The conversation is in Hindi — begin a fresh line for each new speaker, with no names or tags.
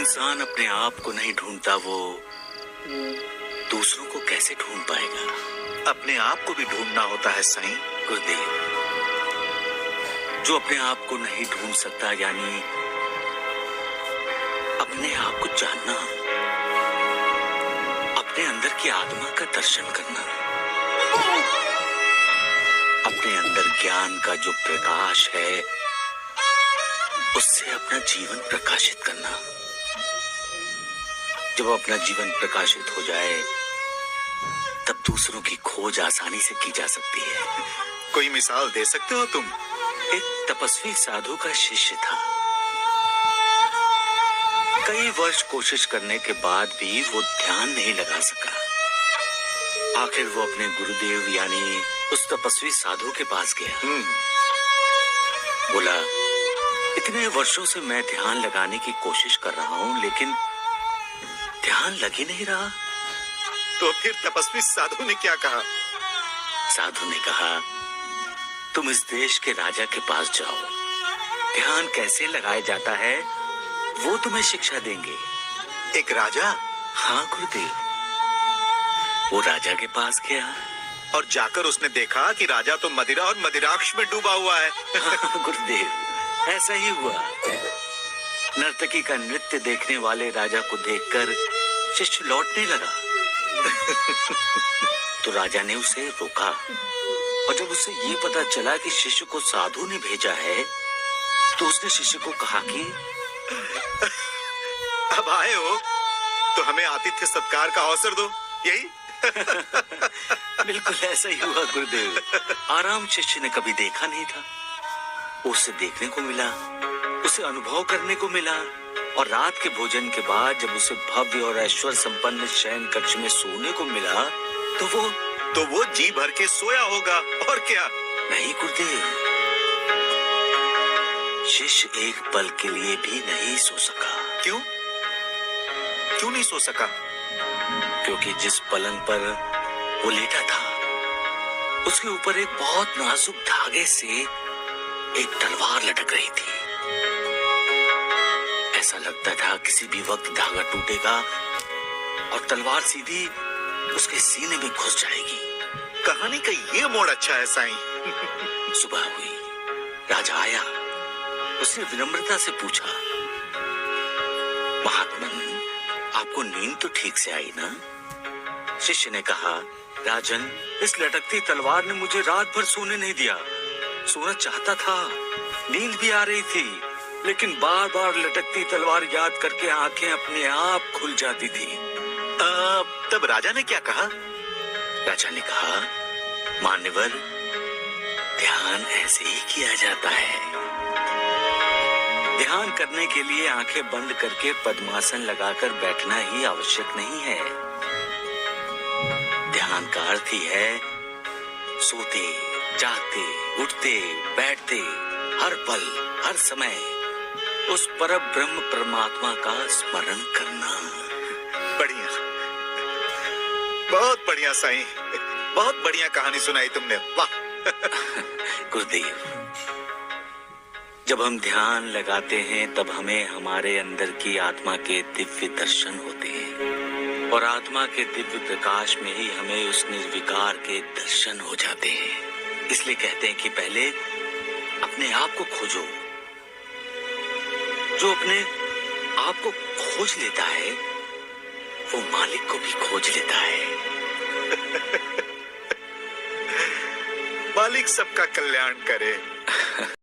इंसान अपने आप को नहीं ढूंढता वो दूसरों को कैसे ढूंढ पाएगा?
अपने आप को भी ढूंढना होता है साईं।
गुरुदेव, जो अपने आप को नहीं ढूंढ सकता यानी अपने आप को जानना, अपने अंदर की आत्मा का दर्शन करना, अपने अंदर ज्ञान का जो प्रकाश है उससे अपना जीवन प्रकाशित करना। जब अपना जीवन प्रकाशित हो जाए तब दूसरों की खोज आसानी से की जा सकती है।
कोई मिसाल दे सकते हो तुम?
एक तपस्वी साधु का शिष्य था। कई वर्ष कोशिश करने के बाद भी वो ध्यान नहीं लगा सका। आखिर वो अपने गुरुदेव यानी उस तपस्वी साधु के पास गया। बोला, इतने वर्षों से मैं ध्यान लगाने की कोशिश कर रहा हूं लेकिन ध्यान लग ही नहीं रहा।
तो फिर तपस्वी साधु ने क्या कहा?
साधु ने कहा, तुम इस देश के राजा के पास जाओ, ध्यान कैसे लगाया जाता है वो तुम्हें शिक्षा देंगे।
एक राजा?
हाँ गुरुदेव। वो राजा के पास गया
और जाकर उसने देखा कि राजा तो मदिरा और मदिराक्ष में डूबा हुआ है।
हाँ गुरुदेव, ऐसा ही हुआ। नर्तकी का नृत्य देखने वाले राजा को देखकर शिष्य लौटने लगा। तो राजा ने उसे रोका और जब उसे ये पता चला कि शिष्य को साधु ने भेजा है तो उसने शिष्य को कहा कि
अब आए हो तो हमें आतिथ्य सत्कार का अवसर दो, यही?
बिल्कुल ऐसा ही हुआ गुरुदेव। आराम शिष्य ने कभी देखा नहीं था। उसे देखने को मिला, उसे अनुभव करने को मिला और रात के भोजन के बाद जब उसे भव्य और ऐश्वर्य संपन्न शयन कक्ष में सोने को मिला तो वो जी भर के सोया होगा और क्या?
नहीं गुरुदेव,
शिष्य एक पल के लिए भी नहीं सो सका।
क्यों? क्यों नहीं सो सका?
क्योंकि जिस पलंग पर वो लेटा था उसके ऊपर एक बहुत नाजुक धागे से एक तलवार लटक रही थी। ऐसा लगता था किसी भी वक्त धागा टूटेगा और तलवार सीधी उसके सीने में घुस जाएगी।
कहानी का ये मोड़ अच्छा है साईं।
सुबह हुई, राजा आया। उसने विनम्रता से पूछा, महात्मन, आपको नींद तो ठीक से आई ना? शिष्य ने कहा, राजन, इस लटकती तलवार ने मुझे रात भर सोने नहीं दिया। सोना चाहता था, नींद भी आ रही थी, लेकिन बार बार लटकती तलवार याद करके आंखें अपने आप खुल जाती थी।
तब राजा ने क्या कहा?
राजा ने कहा, मान्यवर, ध्यान ऐसे ही किया जाता है। ध्यान करने के लिए आंखें बंद करके पद्मासन लगाकर बैठना ही आवश्यक नहीं है। ध्यान का अर्थ ही है सोते, जागते, उठते, बैठते, हर पल, हर समय उस पर ब्रह्म परमात्मा का स्मरण करना।
बढ़िया, बहुत बढ़िया साईं, बहुत बढ़िया कहानी सुनाई तुमने, वाह।
गुरुदेव, जब हम ध्यान लगाते हैं तब हमें हमारे अंदर की आत्मा के दिव्य दर्शन होते हैं और आत्मा के दिव्य प्रकाश में ही हमें उस निर्विकार के दर्शन हो जाते हैं। इसलिए कहते हैं कि पहले अपने आप को खोजो। जो अपने आप को खोज लेता है वो मालिक को भी खोज लेता है।
मालिक सबका कल्याण करे।